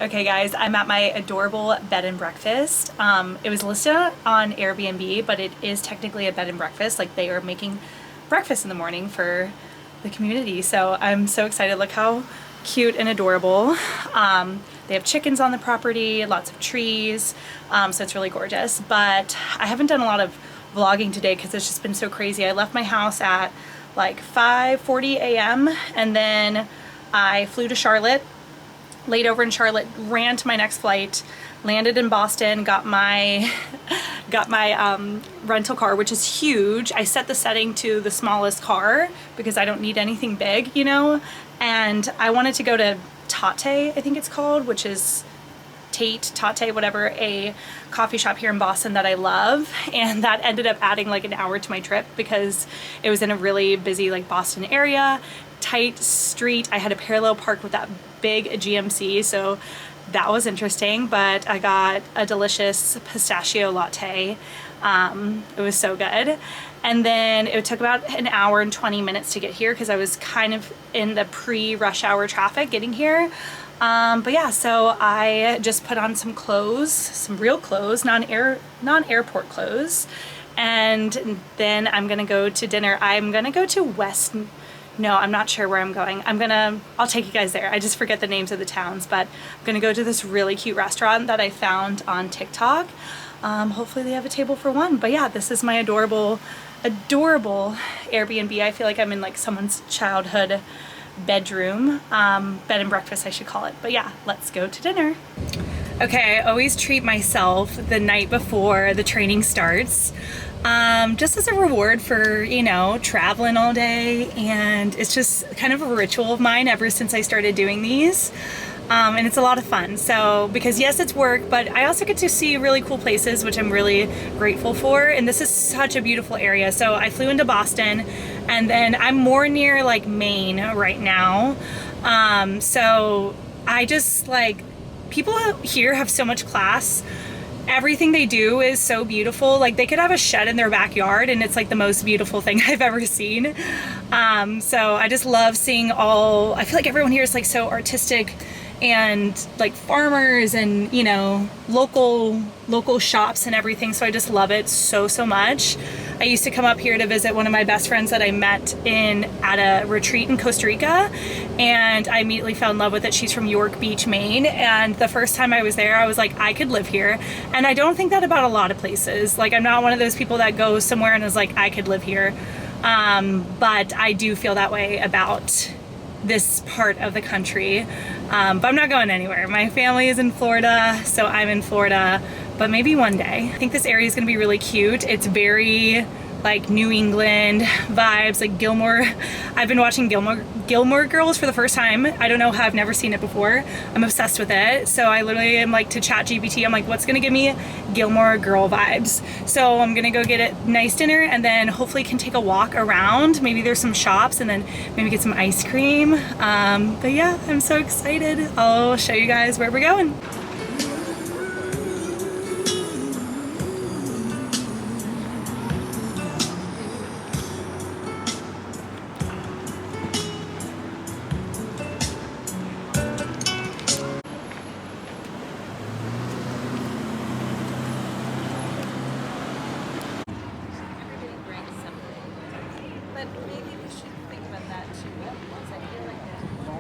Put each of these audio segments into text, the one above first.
Okay guys, I'm at my adorable bed and breakfast. It was listed on Airbnb, but it is technically a bed and breakfast. Like, they are making breakfast in the morning for the community. So I'm so excited. Look how cute and adorable. They have chickens on the property, lots of trees, so it's really gorgeous. But I haven't done a lot of vlogging today because it's just been so crazy. I left my house at like 5:40 a.m. and then I flew to Charlotte, laid over in Charlotte, ran to my next flight, landed in Boston, got my rental car, which is huge. I set the setting to the smallest car because I don't need anything big, you know? And I wanted to go to Tate, I think it's called, which is Tate, whatever, a coffee shop here in Boston that I love. And that ended up adding like an hour to my trip because it was in a really busy like Boston area, tight street. I had a parallel park with that big GMC, so that was interesting. But I got a delicious pistachio latte. It was so good. And then it took about an hour and 20 minutes to get here because I was kind of in the pre-rush hour traffic getting here. But yeah, so I just put on some clothes, some real clothes, non-airport clothes, and then I'm gonna go to dinner. I'm gonna go to no, I'm not sure where I'm going. I'll take you guys there. I just forget the names of the towns, but I'm gonna go to this really cute restaurant that I found on TikTok. Hopefully they have a table for one. But yeah, this is my adorable Airbnb. I feel like I'm in like someone's childhood bedroom, bed and breakfast I should call it. But yeah, let's go to dinner. Okay, I always treat myself the night before the training starts, just as a reward for, you know, traveling all day. And it's just kind of a ritual of mine ever since I started doing these. And it's a lot of fun. So, because yes, it's work, but I also get to see really cool places, which I'm really grateful for. And this is such a beautiful area. So I flew into Boston, and then I'm more near like Maine right now. So I just like, people here have so much class. Everything they do is so beautiful. Like, they could have a shed in their backyard and it's like the most beautiful thing I've ever seen. So I just love seeing I feel like everyone here is like so artistic and like farmers and, you know, local shops and everything. So I just love it so much. I used to come up here to visit one of my best friends that I met at a retreat in Costa Rica, and I immediately fell in love with it. She's from York Beach, Maine, and the first time I was there, I was like, I could live here. And I don't think that about a lot of places. Like, I'm not one of those people that goes somewhere and is like, I could live here. But I do feel that way about this part of the country. But I'm not going anywhere. My family is in Florida, so I'm in Florida, but maybe one day. I think this area is gonna be really cute. It's very like New England vibes, like Gilmore. I've been watching Gilmore Girls for the first time. I don't know how, I've never seen it before. I'm obsessed with it. So I literally am like to ChatGPT, I'm like, what's gonna give me Gilmore Girl vibes? So I'm gonna go get a nice dinner and then hopefully can take a walk around. Maybe there's some shops and then maybe get some ice cream. But yeah, I'm so excited. I'll show you guys where we're going.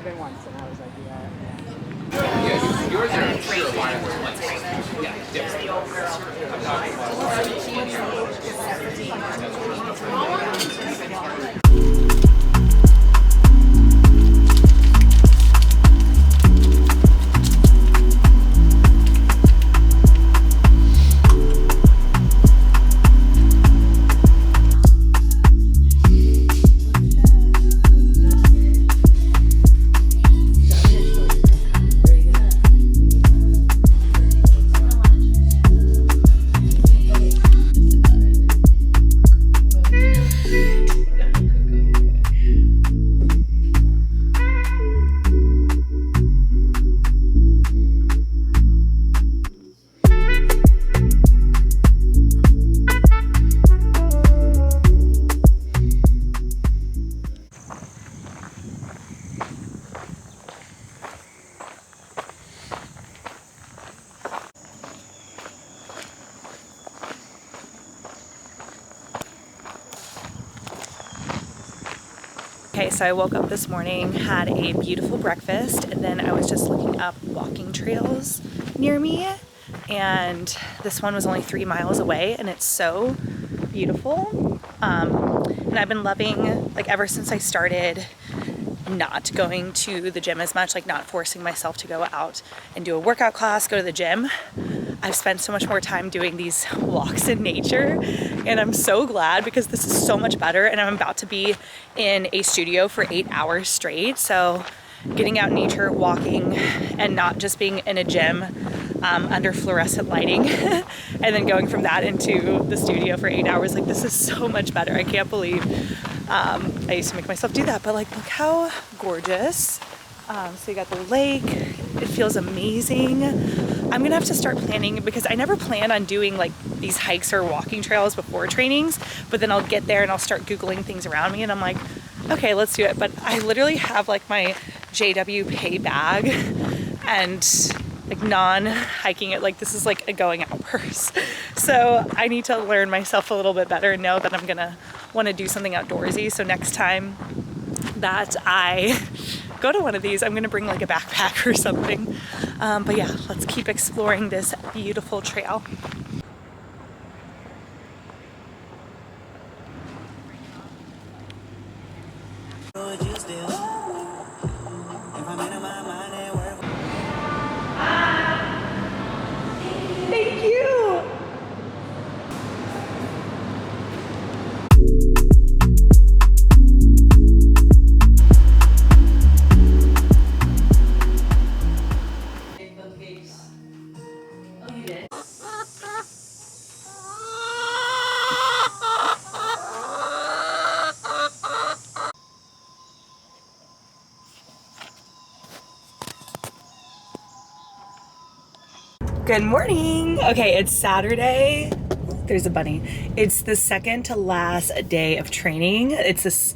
Been once, and I was like, Yours are sure Okay, so I woke up this morning, had a beautiful breakfast, and then I was just looking up walking trails near me, and this one was only 3 miles away, and it's so beautiful. And I've been loving, like, ever since I started not going to the gym as much, like not forcing myself to go out and do a workout class, go to the gym. I've spent so much more time doing these walks in nature, and I'm so glad because this is so much better, and I'm about to be in a studio for 8 hours straight. So getting out in nature, walking, and not just being in a gym under fluorescent lighting and then going from that into the studio for 8 hours, like this is so much better. I can't believe I used to make myself do that, but like look how gorgeous. So you got the lake, it feels amazing. I'm gonna have to start planning because I never plan on doing like these hikes or walking trails before trainings, but then I'll get there and I'll start Googling things around me and I'm like, okay, let's do it. But I literally have like my JW Pay bag and like non-hiking it, like this is like a going out purse. So I need to learn myself a little bit better and know that I'm gonna wanna do something outdoorsy. So next time that I go to one of these, I'm gonna bring like a backpack or something. But yeah, let's keep exploring this beautiful trail. Thank you. Good morning. Okay, it's Saturday. There's a bunny. It's the second to last day of training. It's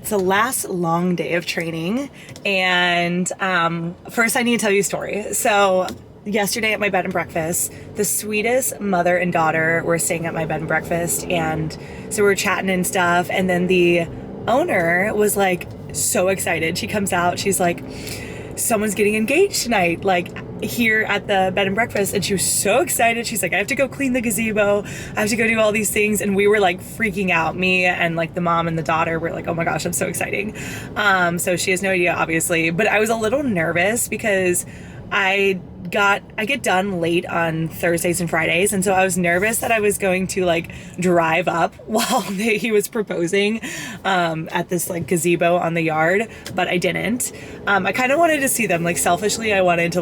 the last long day of training. And first I need to tell you a story. So yesterday at my bed and breakfast, the sweetest mother and daughter were staying at my bed and breakfast. And so we were chatting and stuff. And then the owner was like so excited. She comes out, she's like, someone's getting engaged tonight, like here at the bed and breakfast. And she was so excited. She's like, I have to go clean the gazebo. I have to go do all these things. And we were like freaking out. Me and like the mom and the daughter were like, oh my gosh, I'm so exciting. So she has no idea, obviously, but I was a little nervous because I get done late on Thursdays and Fridays, and so I was nervous that I was going to like drive up while he was proposing at this like gazebo on the yard, but I didn't. I kind of wanted to see them, like selfishly I wanted to,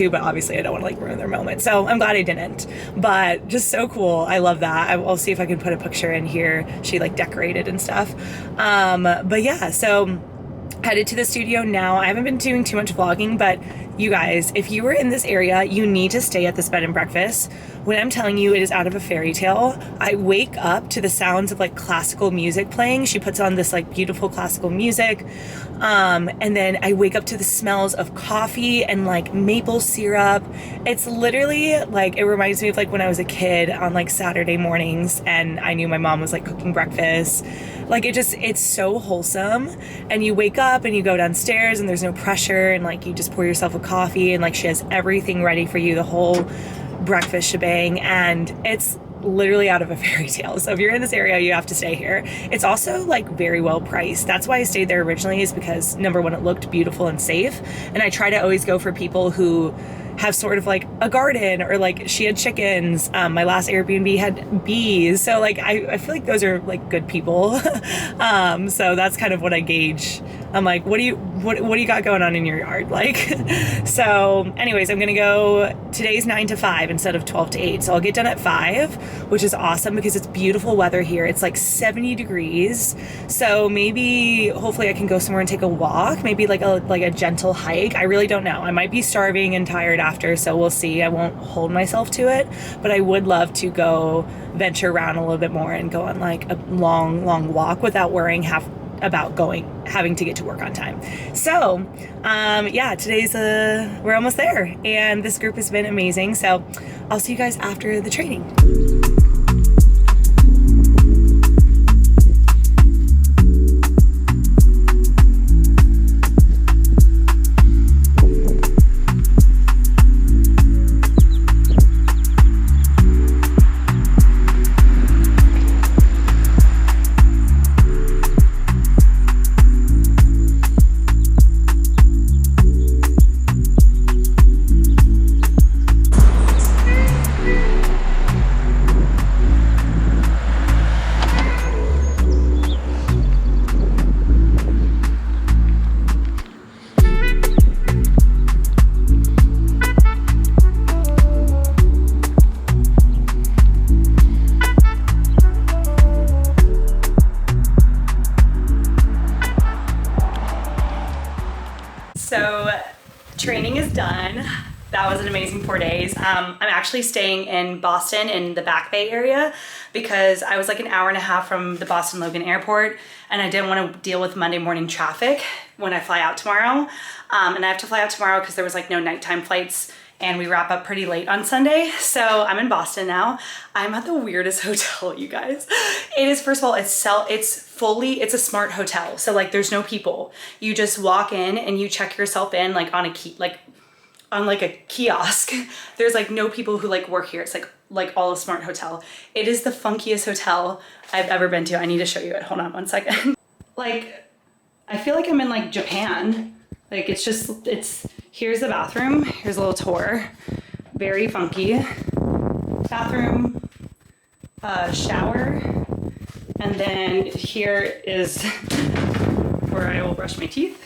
but obviously I don't want to like ruin their moment, so I'm glad I didn't. But just so cool. I love that. I'll see if I can put a picture in here. She like decorated and stuff. But yeah, so headed to the studio now. I haven't been doing too much vlogging, but you guys, if you were in this area, you need to stay at this bed and breakfast. When I'm telling you, it is out of a fairy tale. I wake up to the sounds of like classical music playing. She puts on this like beautiful classical music. And then I wake up to the smells of coffee and like maple syrup. It's literally like, it reminds me of like when I was a kid on like Saturday mornings and I knew my mom was like cooking breakfast. Like it's so wholesome. And you wake up and you go downstairs and there's no pressure and like you just pour yourself a coffee and like she has everything ready for you, the whole breakfast shebang, and it's literally out of a fairy tale. So if you're in this area, you have to stay here. It's also like very well priced. That's why I stayed there originally, is because number one, it looked beautiful and safe, and I try to always go for people who have sort of like a garden, or like she had chickens. My last Airbnb had bees. So like, I feel like those are like good people. So that's kind of what I gauge. I'm like, what do you got going on in your yard? Like, so anyways, I'm going to go, today's 9 to 5 instead of 12 to 8. So I'll get done at 5, which is awesome because it's beautiful weather here. It's like 70 degrees. So maybe, hopefully I can go somewhere and take a walk, maybe like a gentle hike. I really don't know. I might be starving and tired after, so we'll see. I won't hold myself to it, but I would love to go venture around a little bit more and go on like a long walk without worrying having to get to work on time. So yeah, today's we're almost there, and this group has been amazing. So I'll see you guys after the training. So training is done. That was an amazing 4 days. I'm actually staying in Boston in the Back Bay area because I was like an hour and a half from the Boston Logan Airport and I didn't want to deal with Monday morning traffic when I fly out tomorrow. And I have to fly out tomorrow because there was like no nighttime flights and we wrap up pretty late on Sunday. So I'm in Boston now. I'm at the weirdest hotel, you guys. It is, first of all, it's a smart hotel. So like there's no people. You just walk in and you check yourself in like on a key, on like a kiosk. There's like no people who like work here. It's like all a smart hotel. It is the funkiest hotel I've ever been to. I need to show you it. Hold on one second. Like, I feel like I'm in like Japan. Like here's the bathroom. Here's a little tour. Very funky. Bathroom, shower. And then here is where I will brush my teeth.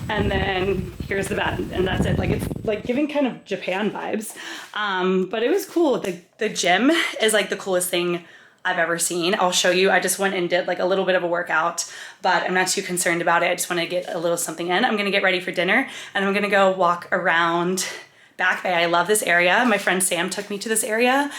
And then here's the bed, and that's it. Like it's like giving kind of Japan vibes. But it was cool. The gym is like the coolest thing I've ever seen. I'll show you. I just went and did like a little bit of a workout, but I'm not too concerned about it. I just want to get a little something in. I'm gonna get ready for dinner and I'm gonna go walk around Back Bay. I love this area. My friend Sam took me to this area.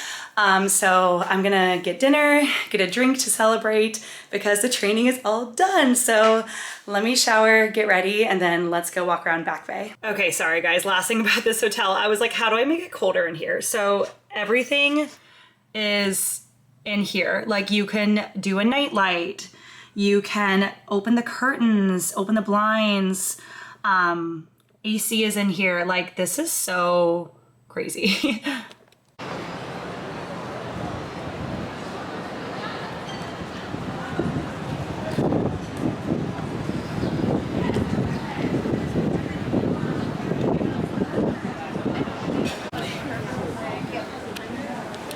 So I'm gonna get dinner, get a drink to celebrate because the training is all done. So let me shower, get ready, and then let's go walk around Back Bay. Okay, sorry guys, last thing about this hotel. I was like, how do I make it colder in here? So everything is in here. Like you can do a night light. You can open the curtains, open the blinds. AC is in here. Like this is so crazy.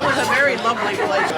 It was a very lovely place.